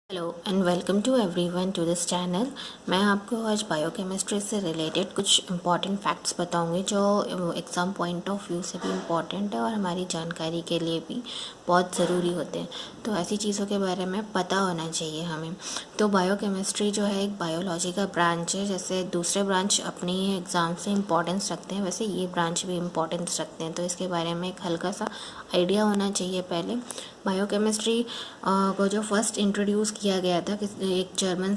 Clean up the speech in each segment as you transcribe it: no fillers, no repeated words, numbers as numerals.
Hello and welcome to everyone to this channel. मैं आपको आज बायोकेमिस्ट्री से रिलेटेड कुछ इम्पॉर्टेंट फैक्ट्स बताऊंगी जो एग्ज़ाम पॉइंट ऑफ व्यू से भी इम्पॉर्टेंट है और हमारी जानकारी के लिए भी बहुत ज़रूरी होते हैं। तो ऐसी चीज़ों के बारे में पता होना चाहिए हमें। तो बायोकेमिस्ट्री जो है एक बायोलॉजी का ब्रांच है। जैसे दूसरे ब्रांच अपनी एग्ज़ाम से इम्पॉर्टेंस रखते हैं, वैसे ये ब्रांच भी इम्पॉर्टेंस रखते हैं। तो इसके बारे में एक हल्का सा आइडिया होना चाहिए। पहले बायोकेमिस्ट्री को जो फर्स्ट इंट्रोड्यूस किया गया था एक जर्मन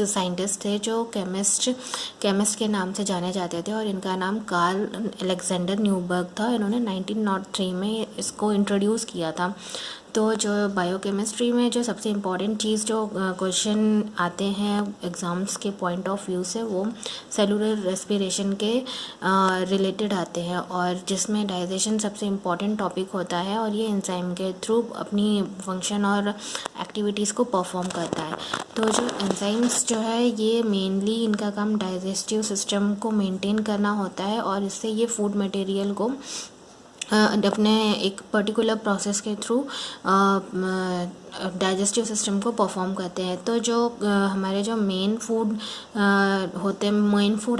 साइंटिस्ट थे जो केमिस्ट के नाम से जाने जाते थे और इनका नाम कार्ल अलेक्जेंडर न्यूबर्ग था। इन्होंने 1903 में इसको इंट्रोड्यूस किया था। तो जो बायोकेमिस्ट्री में जो सबसे इम्पॉर्टेंट चीज़ जो क्वेश्चन आते हैं एग्ज़ाम्स के पॉइंट ऑफ व्यू से, वो सेलुलर रेस्पिरेशन के रिलेटेड आते हैं और जिसमें डाइजेशन सबसे इम्पॉर्टेंट टॉपिक होता है और ये एंजाइम के थ्रू अपनी फंक्शन और एक्टिविटीज़ को परफॉर्म करता है। तो जो एंजाइम्स जो है ये मेनली इनका काम डाइजेस्टिव सिस्टम को मेंटेन करना होता है और इससे ये फूड मटेरियल को अपने एक पर्टिकुलर प्रोसेस के थ्रू डाइजेस्टिव सिस्टम को परफॉर्म करते हैं। तो जो हमारे जो मेन फूड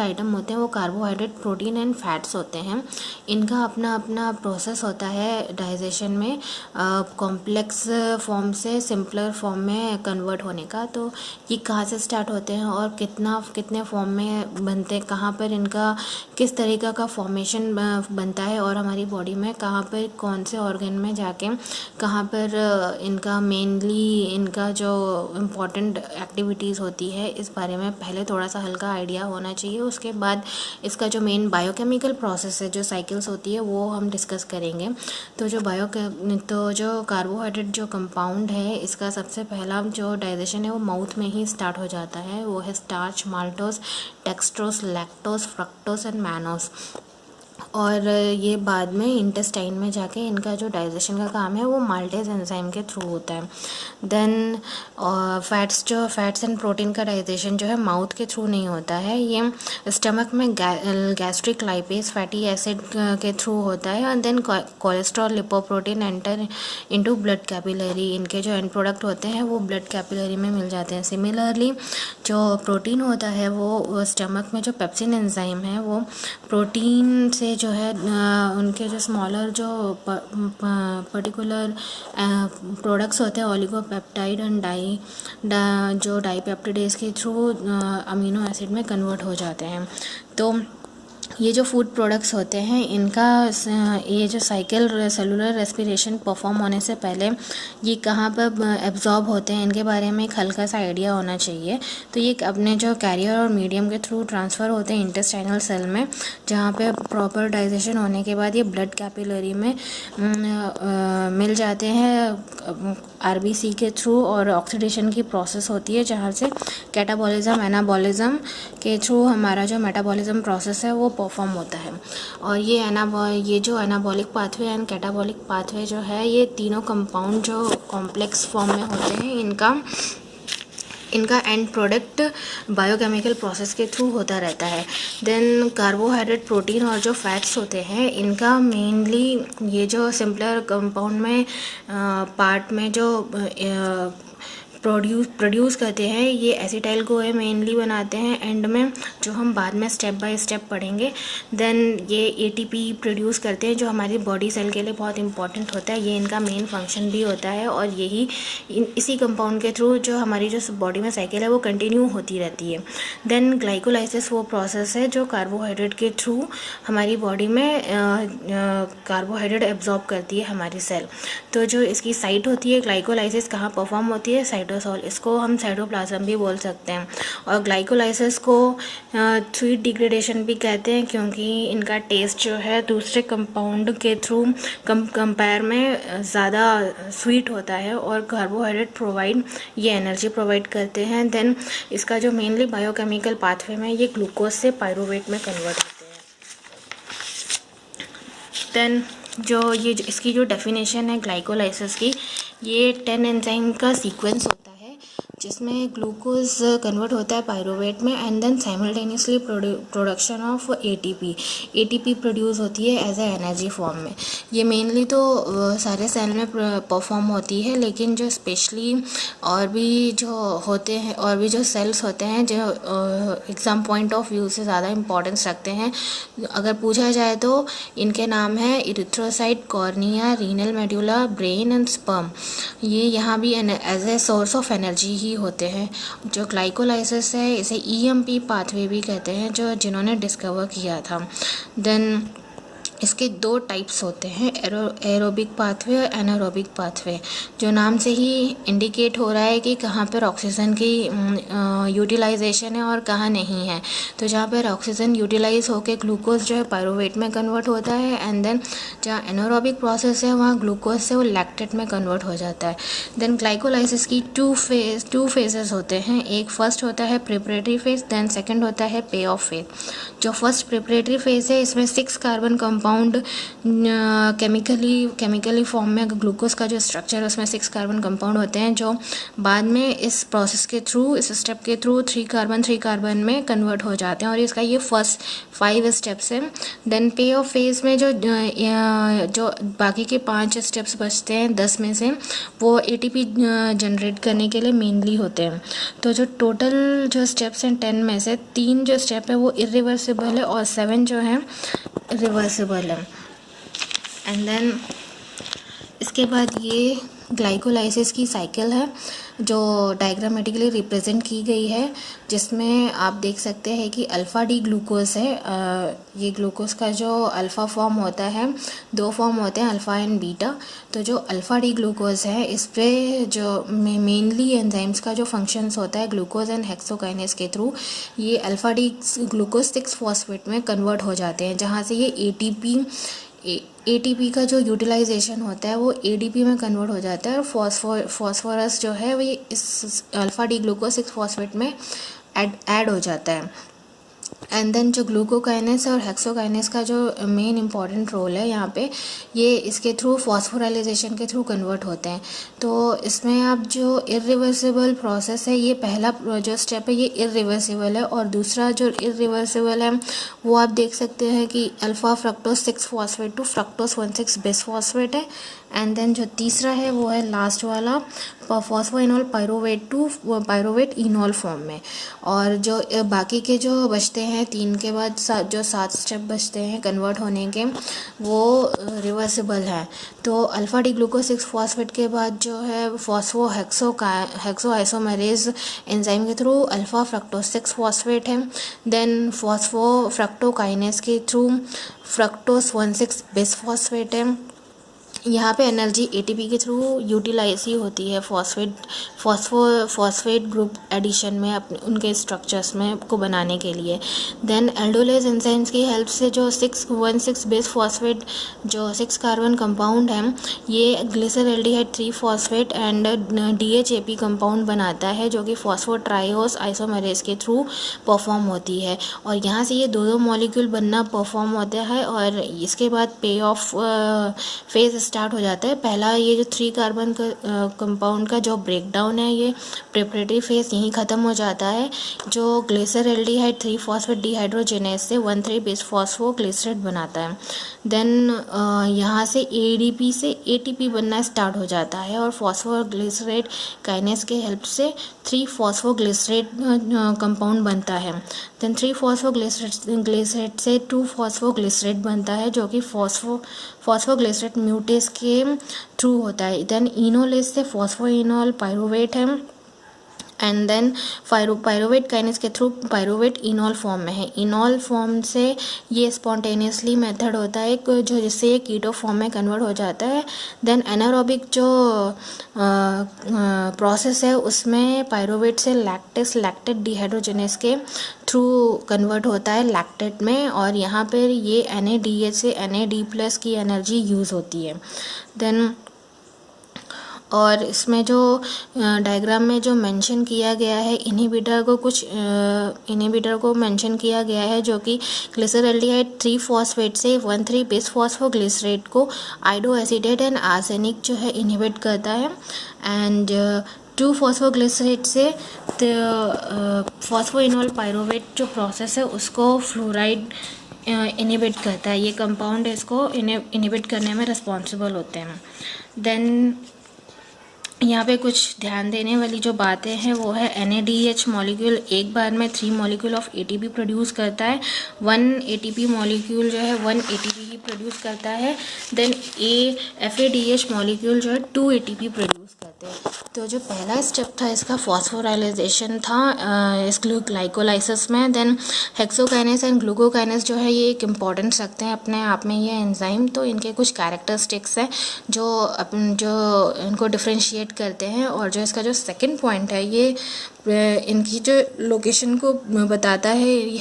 आइटम होते हैं वो कार्बोहाइड्रेट, प्रोटीन एंड फैट्स होते हैं। इनका अपना अपना प्रोसेस होता है डाइजेशन में कॉम्प्लेक्स फॉर्म से सिंपलर फॉर्म में कन्वर्ट होने का। तो ये कहाँ से स्टार्ट होते हैं और कितने फॉर्म में बनते हैं, कहाँ पर इनका किस तरीक़े का फॉर्मेशन बनता है और हमारी बॉडी में कहाँ पर कौन से ऑर्गन में जाके कहाँ पर इनका जो इम्पॉर्टेंट एक्टिविटीज़ होती है, इस बारे में पहले थोड़ा सा हल्का आइडिया होना चाहिए। उसके बाद इसका जो मेन बायोकेमिकल प्रोसेस है, जो साइकिल्स होती है, वो हम डिस्कस करेंगे। तो जो कार्बोहाइड्रेट जो कंपाउंड है, इसका सबसे पहला जो डाइजेशन है वो माउथ में ही स्टार्ट हो जाता है। वो है starch, maltose, dextrose, lactose, fructose and mannose. और ये बाद में इंटेस्टाइन में जाके इनका जो डाइजेशन का काम है वो माल्टेज एंजाइम के थ्रू होता है। देन फैट्स एंड प्रोटीन का डाइजेशन जो है माउथ के थ्रू नहीं होता है, ये स्टमक में गैस्ट्रिक लाइपेज फैटी एसिड के थ्रू होता है। और then cholesterol, lipoprotein enter into blood capillary. इनके जो एंड प्रोडक्ट होते हैं वो ब्लड कैपिलरी में मिल जाते हैं। सिमिलरली जो प्रोटीन होता है वो स्टमक में जो पेप्सिन एंजाइम है वो प्रोटीन से जो है उनके जो स्मॉलर जो पर्टिकुलर प्रोडक्ट्स होते हैं ओलिगोपेप्टाइड एंड जो डाईपेप्टिडेज के थ्रू अमीनो एसिड में कन्वर्ट हो जाते हैं। तो ये जो फूड प्रोडक्ट्स होते हैं इनका ये जो साइकिल सेलुलर रेस्पिरेशन परफॉर्म होने से पहले ये कहाँ पर एब्जॉर्ब होते हैं, इनके बारे में एक हल्का सा आइडिया होना चाहिए। तो ये अपने जो कैरियर और मीडियम के थ्रू ट्रांसफ़र होते हैं इंटेस्टाइनल सेल में, जहाँ पे प्रॉपर डाइजेशन होने के बाद ये ब्लड कैपिलरी में मिल जाते हैं आरबीसी के थ्रू। और ऑक्सीडेशन की प्रोसेस होती है जहाँ से कैटाबॉलिज्म एनाबॉलिज्म के थ्रू हमारा जो मेटाबॉलिज्म प्रोसेस है वो परफॉर्म होता है। और ये जो anabolic pathway and catabolic pathway जो है, ये तीनों कंपाउंड जो कॉम्प्लेक्स फॉर्म में होते हैं, इनका एंड प्रोडक्ट बायोकेमिकल प्रोसेस के थ्रू होता रहता है। देन कार्बोहाइड्रेट, प्रोटीन और जो फैट्स होते हैं, इनका मेनली ये जो सिंपलर कंपाउंड में पार्ट में जो प्रोड्यूस करते हैं, ये एसिटाइल को मेनली बनाते हैं एंड में, जो हम बाद में स्टेप बाय स्टेप पढ़ेंगे। देन ये एटीपी प्रोड्यूस करते हैं जो हमारी बॉडी सेल के लिए बहुत इंपॉर्टेंट होता है। ये इनका मेन फंक्शन भी होता है और इसी कंपाउंड के थ्रू जो हमारी जो बॉडी में साइकिल है वो कंटिन्यू होती रहती है। देन ग्लाइकोलाइसिस वो प्रोसेस है जो कार्बोहाइड्रेट के थ्रू हमारी बॉडी में कार्बोहाइड्रेट एब्जॉर्ब करती है हमारी सेल। तो जो इसकी साइट होती है ग्लाइकोलाइसिस कहाँ परफॉर्म होती है, साइटोसोल, इसको हम साइटोप्लाज्म भी बोल सकते हैं। और ग्लाइकोलाइसिस को स्वीट डिग्रेडेशन भी कहते हैं क्योंकि इनका टेस्ट जो है दूसरे कंपाउंड के थ्रू कंपेयर में ज़्यादा स्वीट होता है और कार्बोहाइड्रेट ये एनर्जी प्रोवाइड करते हैं। देन इसका जो मेनली बायोकेमिकल पाथवे में ये ग्लूकोज से पायरूवेट में कन्वर्ट होते हैं। देन इसकी जो डेफिनेशन है ग्लाइकोलाइसिस की, ये 10 एंजाइम का सीक्वेंस होता है जिसमें ग्लूकोज कन्वर्ट होता है पायरुवेट में and then simultaneously production of ATP produce होती है एज ए एनर्जी फॉर्म में। ये मेनली तो सारे सेल में परफॉर्म होती है, लेकिन जो स्पेशली और भी जो होते हैं और भी जो सेल्स होते हैं जो एग्ज़ाम पॉइंट ऑफ व्यू से ज़्यादा इंपॉर्टेंस रखते हैं, अगर पूछा जाए तो इनके नाम है erythrocyte, cornea, renal medulla, brain and sperm. ये यहाँ भी as a source of energy ही होते हैं। जो ग्लाइकोलाइसिस है इसे ईएमपी पाथवे भी कहते हैं, जो जिन्होंने डिस्कवर किया था। देन इसके दो टाइप्स होते हैं, एरोबिक पाथवे और एनारोबिक पाथवे। जो नाम से ही इंडिकेट हो रहा है कि कहाँ पर ऑक्सीजन की यूटिलाइजेशन है और कहाँ नहीं है। तो जहाँ पर ऑक्सीजन यूटिलाइज होकर ग्लूकोज जो है पायरुवेट में कन्वर्ट होता है एंड देन जहाँ एनारोबिक प्रोसेस है वहाँ ग्लूकोज से वो लैक्टेट में कन्वर्ट हो जाता है। देन ग्लाइकोलाइसिस की टू फेजेस होते हैं। एक फर्स्ट होता है प्रिपरेटरी फेज, देन सेकेंड होता है पे ऑफ फेज। जो फर्स्ट प्रिपरेटरी फेज है इसमें 6 कार्बन कंपाउंड केमिकली फॉर्म में ग्लूकोज का जो स्ट्रक्चर है उसमें 6 कार्बन कंपाउंड होते हैं, जो बाद में इस प्रोसेस के थ्रू, इस स्टेप के थ्रू 3 कार्बन में कन्वर्ट हो जाते हैं और इसका ये फर्स्ट 5 स्टेप्स है। देन पे ऑफ फेज में जो बाकी के 5 स्टेप्स बचते हैं 10 में से, वो एटीपी जनरेट करने के लिए मेनली होते हैं। तो जो टोटल जो स्टेप्स हैं 10 में से 3 जो स्टेप है वो इरिवर्सिबल है और 7 जो है रिवर्सिबल है। एंड देन इसके बाद ये ग्लाइकोलाइसिस की साइकिल है जो डायग्रामेटिकली रिप्रेजेंट की गई है, जिसमें आप देख सकते हैं कि अल्फ़ा डी ग्लूकोज है। ये ग्लूकोज का जो अल्फ़ा फॉर्म होता है, 2 फॉर्म होते हैं अल्फ़ा एंड बीटा। तो जो अल्फ़ा डी ग्लूकोज है इस पर जो मेनली एंजाइम्स का जो फंक्शंस होता है ग्लूकोज एंड हेक्सोकाइनेस के थ्रू, ये अल्फ़ा डी ग्लूकोज 6 फॉस्फेट में कन्वर्ट हो जाते हैं, जहाँ से ये एटीपी का जो यूटिलाइजेशन होता है वो एडीपी में कन्वर्ट हो जाता है और फॉस्फोरस जो है वो इस अल्फ़ा डी ग्लूकोज 6 फॉस्फेट में ऐड हो जाता है। एंड देन जो ग्लूकोकाइनेस और हेक्सोकाइनेस का जो मेन इंपॉर्टेंट रोल है यहाँ पे, ये इसके थ्रू फॉस्फोराइलेशन के थ्रू कन्वर्ट होते हैं। तो इसमें आप जो इरिवर्सिबल प्रोसेस है, ये पहला जो स्टेप है ये इरिवर्सिबल है, और दूसरा जो इरिवर्सिबल है वो आप देख सकते हैं कि alpha fructose 6 phosphate to fructose 1,6 bis phosphate है। एंड देन जो तीसरा है वो है लास्ट वाला phosphoenol pyruvate to pyruvate enol form में। और जो बाकी के जो बचते हैं 3 के बाद जो 7 स्टेप बचते हैं कन्वर्ट होने के, वो रिवर्सिबल है। तो अल्फ़ा डी ग्लूकोज 6 फॉस्फेट के बाद जो है हेक्सो आइसोमेरेज एंजाइम के थ्रू अल्फ़ा फ्रक्टोज 6 फॉस्फेट है। देन फॉस्फो फ्रक्टोकाइनेस के थ्रू फ्रक्टोज 1,6 बिस फॉस्फेट है। यहाँ पे एनर्जी एटीपी के थ्रू यूटिलाइज ही होती है फॉस्फेट ग्रुप एडिशन में अपने उनके स्ट्रक्चर्स में को बनाने के लिए। देन एल्डोलेज एंजाइम्स की हेल्प से जो 6,1,6 बेस फॉस्फेट जो 6 कार्बन कंपाउंड है, ये glyceraldehyde 3 phosphate and DHAP compound बनाता है, जो कि फॉस्फोट्राइओस आइसोमेरेज के थ्रू परफॉर्म होती है। और यहाँ से ये दो मॉलिक्यूल बनना परफॉर्म होता है और इसके बाद पे ऑफ फेज स्टार्ट हो जाता है। पहला ये जो 3 कार्बन कंपाउंड का जो ब्रेकडाउन है, ये प्रिपरेटरी फेज यहीं ख़त्म हो जाता है, जो ग्लिसरल्डिहाइड 3 फॉस्फेट डिहाइड्रोजिनेज से 1,3 बिस फॉस्फोग्लिसरेट बनाता है। देन यहाँ से ADP से ATP बनना स्टार्ट हो जाता है और फॉस्फोग्लिसरेट काइनेस के हेल्प से 3 फॉस्फोग्लिसरेट कंपाउंड बनता है। देन 3 फॉस्फोग्लिसरेट से 2 फॉस्फोग्लिसरेट बनता है, जो कि फॉस्फोग्लिसरेट म्यूटेस के थ्रू होता है। देन इनोलेज से फॉस्फोइनोल पायरुवेट है एंड देन पायरुवेट काइनेस के थ्रू पायरुवेट इनॉल फॉर्म में है। इनॉल फॉर्म से ये स्पॉन्टेनियसली मेथड होता है जो जिससे ये कीटो फॉर्म में कन्वर्ट हो जाता है। देन एनारोबिक जो प्रोसेस है उसमें पायरुवेट से लैक्टेट डिहाइड्रोजिनेज के थ्रू कन्वर्ट होता है लैक्टेट में, और यहाँ पर ये NADH से NAD+ की एनर्जी यूज़ होती है। देन और इसमें जो डायग्राम में जो मेंशन किया गया है इनहिबिटर को मेंशन किया गया है, जो कि ग्लिसरल्डिहाइड 3 फॉस्फेट से 1,3 बिस फॉस्फोग्लिसरेट को आइडोएसिटेट एंड आर्सेनिक जो है इनहिबिट करता है। एंड 2 फॉस्फोग्लिसरेट से फॉस्फोइनोल पायरोवेट जो प्रोसेस है उसको फ्लोराइड इनिबिट करता है। ये कंपाउंड इसको इनिबिट करने में रिस्पॉन्सिबल होते हैं। देन यहाँ पे कुछ ध्यान देने वाली जो बातें हैं वो है NADH मॉलिक्यूल एक बार में 3 मॉलिक्यूल ऑफ ATP प्रोड्यूस करता है। 1 ATP मॉलिक्यूल जो है 1 ATP ही प्रोड्यूस करता है। देन FADH मॉलिक्यूल जो है 2 ATP प्रोड्यूस करते हैं। तो जो पहला स्टेप था इसका फॉस्फोराइलेशन था इस ग्लाइकोलाइसिस में। देन हेक्सोकाइनेस एंड ग्लूकोकाइनेस जो है ये एक इम्पॉर्टेंस रखते हैं अपने आप में ये एंजाइम। तो इनके कुछ कैरेक्टरिस्टिक्स हैं जो इनको डिफ्रेंशिएट करते हैं। और जो इसका जो सेकंड पॉइंट है ये इनकी जो लोकेशन को बताता है। ये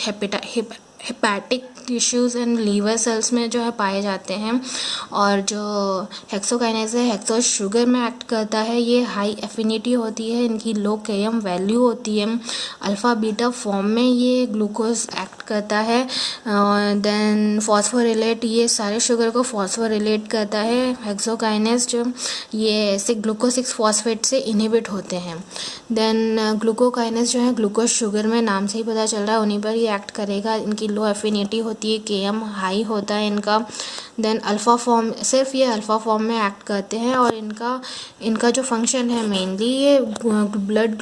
hepatic tissues and liver cells में जो है पाए जाते हैं। और जो हेक्सोकाइनेस है हेक्सो शुगर में एक्ट करता है। ये हाई एफिनिटी होती है, इनकी लो KM वैल्यू होती है। अल्फ़ा बीटा फॉर्म में ये ग्लूकोज एक्ट करता है। देन फॉस्फोरिलेट, ये सारे शुगर को फॉस्फोरिलेट करता है। हेक्सोकाइनेस जो ये ग्लूकोज 6 फॉस्फेट से इनहिबिट होते हैं। देन ग्लूकोकाइनेस जो है ग्लूकोज शुगर में नाम से ही पता चल रहा है उन्हीं पर ये एक्ट करेगा। इनकी लो एफिनिटी होती है, KM हाई होता है इनका। देन अल्फ़ा फॉर्म, सिर्फ ये अल्फ़ा फॉर्म में एक्ट करते हैं। और इनका जो फंक्शन है मेनली ये ब्लड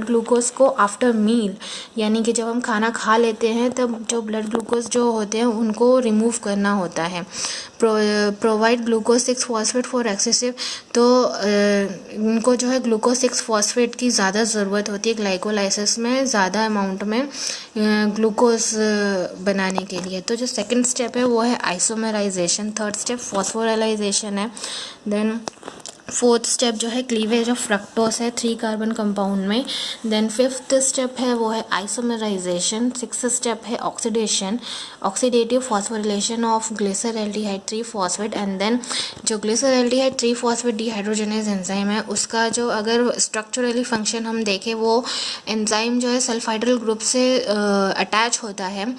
ग्लूकोज को आफ्टर मील, यानी कि जब हम खाना खा लेते हैं तब जो ब्लड ग्लूकोज जो होते हैं उनको रिमूव करना होता है। Provide glucose 6 phosphate for excessive, तो इनको जो है ग्लूकोज 6 फॉस्फेट की ज़्यादा ज़रूरत होती है ग्लाइकोलाइसिस में, ज़्यादा अमाउंट में ग्लूकोज बनाने के लिए। तो जो सेकंड स्टेप है वो है आइसोमराइजेशन। थर्ड स्टेप फॉस्फोराइलेशन है। देन फोर्थ स्टेप जो है क्लीवेज ऑफ फ्रक्टोस है 3 कार्बन कंपाउंड में। देन फिफ्थ स्टेप है वो है आइसोमराइजेशन। सिक्स्थ स्टेप है oxidative phosphorylation of glyceraldehyde 3 phosphate. And then जो ग्लिसरल्डिहाइड 3 फॉस्फेट डिहाइड्रोजनेज एंजाइम है उसका जो अगर स्ट्रक्चरली फंक्शन हम देखें वो एंजाइम जो है सल्फाइडल ग्रुप से अटैच होता है।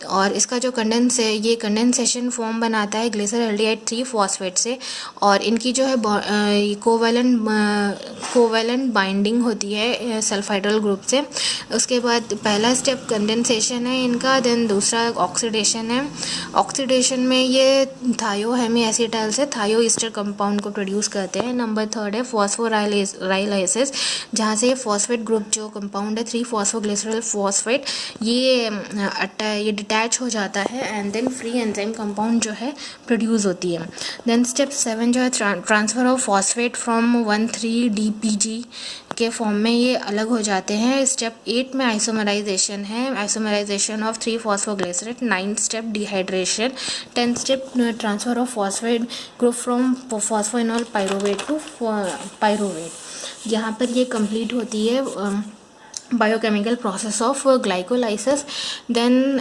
और इसका जो ये कंडेंसेशन फॉर्म बनाता है ग्लिसरल्डिहाइड 3 फॉस्फेट से। और इनकी जो है कोवैलेंट बाइंडिंग होती है सल्फाइडल ग्रुप से। उसके बाद पहला स्टेप कंडेंसेशन है इनका। देन दूसरा ऑक्सीडेशन है। ऑक्सीडेशन में ये थायोहेमी एसिटाइल से थायो ईस्टर कंपाउंड को प्रोड्यूस करते हैं। नंबर थर्ड है फॉस्फोराइलाइसिस, जहाँ से ये फॉस्फेट ग्रुप जो कंपाउंड है 3 फॉस्फोग्लिसरल फॉस्फेट ये डिटैच हो जाता है। And then free enzyme compound जो है प्रोड्यूस होती है। देन स्टेप 7 जो है transfer of phosphate from 1,3-DPG के फॉर्म में ये अलग हो जाते हैं। स्टेप 8 में आइसोमराइजेशन है, isomerization of 3 phosphoglycerate. 9th step dehydration. 10th step transfer of phosphate group from phosphoenol pyruvate to pyruvate. यहाँ पर ये कंप्लीट होती है biochemical process of glycolysis. Then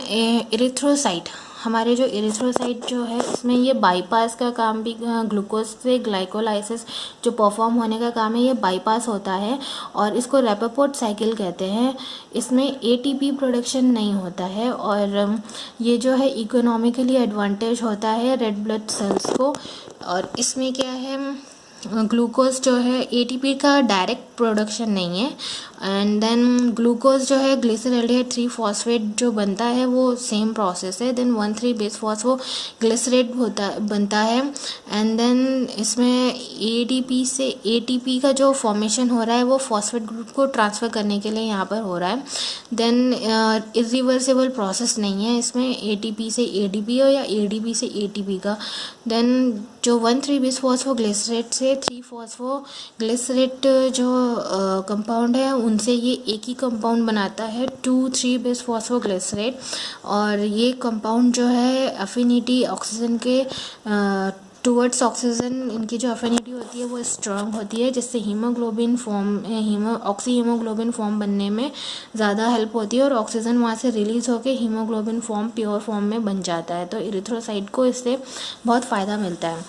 erythrocyte, हमारे जो इरिथ्रोसाइट जो है उसमें ये बाईपास का काम भी ग्लूकोज से ग्लाइकोलाइसिस जो परफॉर्म होने का काम है ये बाईपास होता है। और इसको रैपापोर्ट साइकिल कहते हैं। इसमें ATP प्रोडक्शन नहीं होता है। और ये जो है इकोनॉमिकली एडवांटेज होता है रेड ब्लड सेल्स को। और इसमें क्या है ग्लूकोज जो है ATP का डायरेक्ट प्रोडक्शन नहीं है। एंड देन ग्लूकोज जो है ग्लिसरल्डिहाइड 3 फॉस्फेट जो बनता है वो सेम प्रोसेस है। देन 1,3 बेस फॉस्फोग्लिसरेट बनता है। एंड देन इसमें ADP से ATP का जो फॉर्मेशन हो रहा है वो फॉस्फेट ग्रुप को ट्रांसफ़र करने के लिए यहाँ पर हो रहा है। देन इरिवर्सिबल प्रोसेस नहीं है इसमें ATP से ADP या ADP से ATP का। देन जो 1,3 बेस फॉस्फोग्लिसरेट से 3 फॉस्फोग्लिसरेट जो कंपाउंड है उनसे ये एक ही कंपाउंड बनाता है 2,3 बेस फॉस्फोग्लिसरेट। और ये कंपाउंड जो है अफिनिटी ऑक्सीजन के टूवर्ड्स ऑक्सीजन, इनकी जो अफिनिटी होती है वो स्ट्रांग होती है जिससे हीमोग्लोबिन ऑक्सी हीमोग्लोबिन फॉर्म बनने में ज़्यादा हेल्प होती है। और ऑक्सीजन वहाँ से रिलीज़ होकर हीमोग्लोबिन फॉर्म प्योर फॉर्म में बन जाता है। तो इरिथ्रोसाइट को इससे बहुत फ़ायदा मिलता है।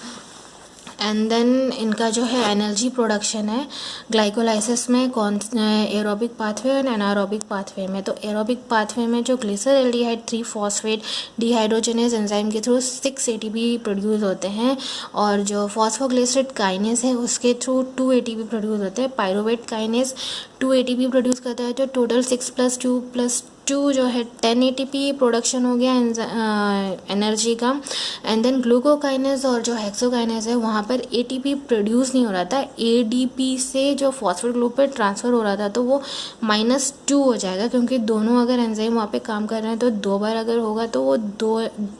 एंड देन इनका जो है एनर्जी प्रोडक्शन है ग्लाइकोलाइसिस में कौन एरोबिक पाथवे और एनारोबिक पाथवे में। तो एरोबिक पाथवे में जो ग्लिसरल्डिहाइड 3-फॉस्फेट डिहाइड्रोजनेज एंजाइम के थ्रू 6 ATP प्रोड्यूस होते हैं, और जो फॉस्फोग्लिसराइड काइनेस है उसके थ्रू 2 ATP प्रोड्यूस होते हैं। पायरुवेट काइनेस 2 ATP प्रोड्यूस करता है, जो टोटल 6+2+2 जो है 10 ATP प्रोडक्शन हो गया एनर्जी का। एंड देन ग्लूकोकाइनेस और जो हेक्सोकाइनेस है वहाँ पर ATP प्रोड्यूस नहीं हो रहा था, ADP से जो फॉस्फेट ग्रुप पे ट्रांसफ़र हो रहा था, तो वो -2 हो जाएगा, क्योंकि दोनों अगर एंजाइम वहाँ पे काम कर रहे हैं तो 2 बार अगर होगा तो वो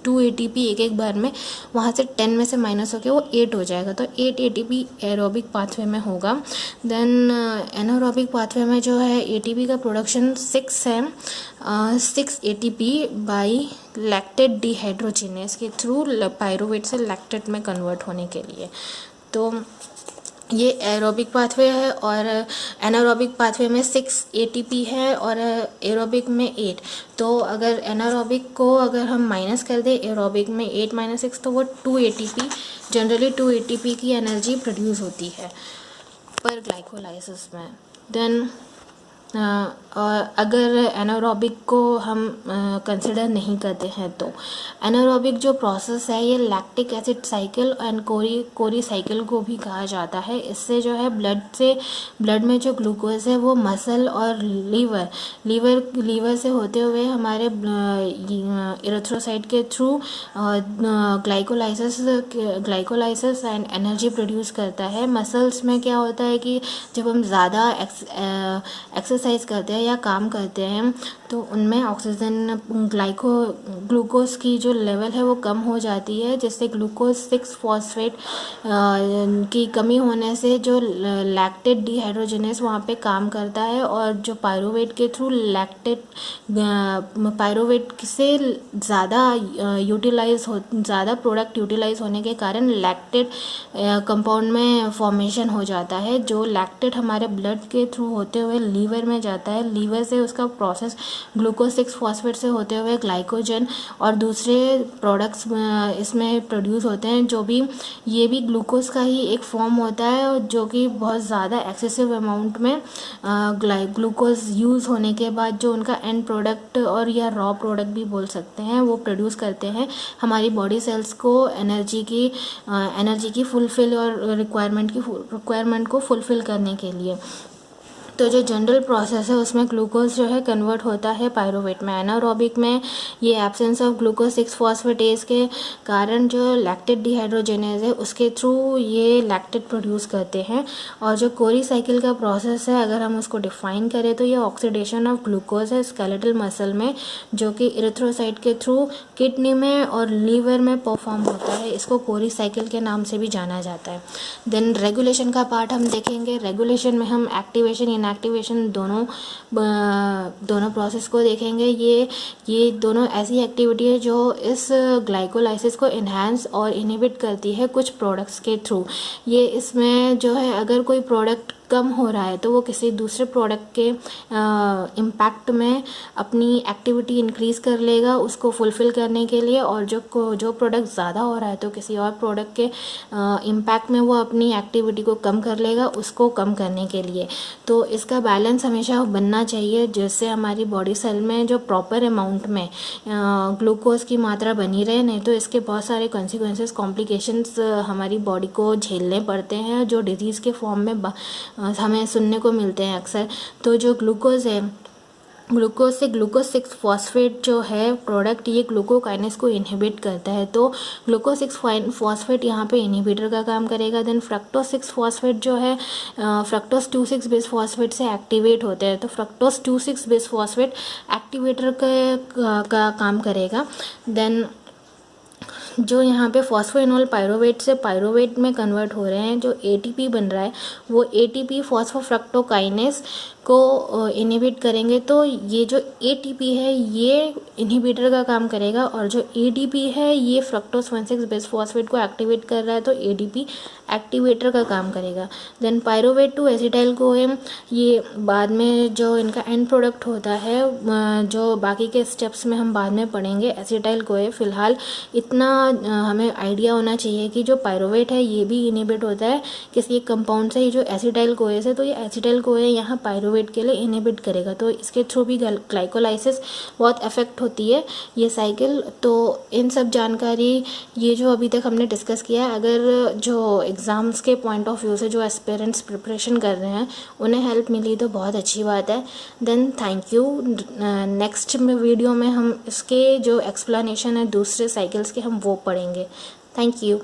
2 ATP एक बार में, वहाँ से 10 में से माइनस होकर वो 8 हो जाएगा, तो 8 ATP एरोबिक पाथवे में होगा। देन एनारोबिक पाथवे में जो है ATP का प्रोडक्शन 6 है, 6 ATP बाई लैक्टेट डिहाइड्रोजिनेस के थ्रू पायरुवेट से लैक्टेट में कन्वर्ट होने के लिए। तो ये एरोबिक पाथवे है, और एनारोबिक पाथवे में 6 ATP है और एरोबिक में 8। तो अगर एनारोबिक को अगर हम माइनस कर दें एरोबिक में 8 - 6, तो वो 2 ATP, जनरली 2 ATP की एनर्जी प्रोड्यूस होती है पर ग्लाइकोलाइसिस में। देन और अगर एनारोबिक को हम कंसिडर नहीं करते हैं तो एनारोबिक जो प्रोसेस है ये lactic acid cycle and Cori cycle को भी कहा जाता है। इससे जो है ब्लड में जो ग्लूकोज है वो मसल और लीवर से होते हुए हमारे इरेथ्रोसाइट के through glycolysis and energy produce करता है। मसल्स में क्या होता है कि जब हम ज़्यादा एक्सरसाइज करते हैं या काम करते हैं तो उनमें ऑक्सीजन ग्लूकोज की जो लेवल है वो कम हो जाती है, जिससे ग्लूकोज 6-फॉस्फेट की कमी होने से जो लैक्टेट डिहाइड्रोजनेस वहाँ पे काम करता है, और जो पायरुवेट के थ्रू पायरुवेट से ज़्यादा प्रोडक्ट यूटिलाइज होने के कारण लैक्टेट कंपाउंड में फॉर्मेशन हो जाता है। जो लैक्टेट हमारे ब्लड के थ्रू होते हुए लीवर में जाता है, लीवर से उसका प्रोसेस ग्लूकोज 6-फॉस्फेट से होते हुए ग्लाइकोजन और दूसरे प्रोडक्ट्स इसमें प्रोड्यूस होते हैं, जो भी ये भी ग्लूकोज का ही एक फॉर्म होता है, जो कि बहुत ज़्यादा एक्सेसिव अमाउंट में ग्लूकोज यूज़ होने के बाद जो उनका एंड प्रोडक्ट और या रॉ प्रोडक्ट भी बोल सकते हैं वो प्रोड्यूस करते हैं हमारी बॉडी सेल्स को एनर्जी की फुलफिल और रिक्वायरमेंट को फुलफिल करने के लिए। तो जो जनरल प्रोसेस है उसमें ग्लूकोज जो है कन्वर्ट होता है पायरुवेट में। एनारोबिक में ये एब्सेंस ऑफ ग्लूकोज 6-फॉस्फेटेज के कारण जो लैक्टेट डिहाइड्रोजनेज है उसके थ्रू ये लैक्टेट प्रोड्यूस करते हैं। और जो कोरी साइकिल का प्रोसेस है अगर हम उसको डिफाइन करें तो ये ऑक्सीडेशन ऑफ ग्लूकोज है स्केलेटल मसल में, जो कि इरेथ्रोसाइट के थ्रू किडनी में और लीवर में परफॉर्म होता है। इसको कोरी साइकिल के नाम से भी जाना जाता है। देन रेगुलेशन का पार्ट हम देखेंगे। रेगुलेशन में हम एक्टिवेशन इनएक्टिवेशन दोनों प्रोसेस को देखेंगे। ये दोनों ऐसी एक्टिविटी है जो इस ग्लाइकोलाइसिस को इन्हांस और इनहिबिट करती है कुछ प्रोडक्ट्स के थ्रू। ये इसमें जो है अगर कोई प्रोडक्ट कम हो रहा है तो वो किसी दूसरे प्रोडक्ट के इम्पैक्ट में अपनी एक्टिविटी इंक्रीज कर लेगा उसको फुलफिल करने के लिए, और जो प्रोडक्ट ज़्यादा हो रहा है तो किसी और प्रोडक्ट के इम्पैक्ट में वो अपनी एक्टिविटी को कम कर लेगा उसको कम करने के लिए। तो इसका बैलेंस हमेशा बनना चाहिए, जिससे हमारी बॉडी सेल में जो प्रॉपर अमाउंट में ग्लूकोज की मात्रा बनी रहे, नहीं तो इसके बहुत सारे कॉन्सिक्वेंसेस कॉम्प्लिकेशंस हमारी बॉडी को झेलने पड़ते हैं जो डिजीज़ के फॉर्म में हमें सुनने को मिलते हैं अक्सर। तो जो ग्लूकोज है, ग्लूकोज से ग्लूकोज 6-फॉस्फेट जो है प्रोडक्ट ये ग्लूकोकाइनेस को इनहिबिट करता है, तो ग्लूकोज 6-फॉस्फेट यहाँ पे इनहिबिटर का काम करेगा। देन फ्रक्टोज 6-फॉस्फेट जो है फ्रक्टोज 2,6 बेस फॉस्फेट से एक्टिवेट होते हैं, तो फ्रक्टोज 2,6 बेस फॉस्फेट एक्टिवेटर का काम करेगा। देन जो यहाँ पे फॉस्फोइनोल पायरुवेट से पायरुवेट में कन्वर्ट हो रहे हैं, जो ATP बन रहा है वो ATP फॉस्फोफ्रक्टोकाइनेस को इनहिबिट करेंगे। तो ये जो ATP है ये इनहिबिटर का काम करेगा, और जो ADP है ये फ्रक्टोज 1,6 बेस फॉस्फेट को एक्टिवेट कर रहा है, तो ADP एक्टिवेटर का काम करेगा। देन पायरुवेट टू एसिटाइल कोएम, ये बाद में जो इनका एंड प्रोडक्ट होता है, जो बाकी के स्टेप्स में हम बाद में पढ़ेंगे। एसिटाइल कोए फिलहाल इतना हमें आइडिया होना चाहिए कि जो पायरुवेट है ये भी इनहिबिट होता है किसी एक कंपाउंड से। ये जो एसिटाइल कोएस है तो ये एसिटाइल कोए यहाँ पायरुवेट के लिए इनहिबिट करेगा, तो इसके थ्रू भी ग्लाइकोलाइसिस बहुत अफेक्ट होती है ये साइकिल। तो इन सब जानकारी ये जो अभी तक हमने डिस्कस किया है, अगर जो एग्ज़ाम्स के पॉइंट ऑफ व्यू से जो एस्पिरेंट्स प्रिपरेशन कर रहे हैं उन्हें हेल्प मिली तो बहुत अच्छी बात है। Then thank you. नेक्स्ट में वीडियो में हम इसके जो एक्सप्लेनेशन है दूसरे साइकिल्स के हम वो पढ़ेंगे। Thank you.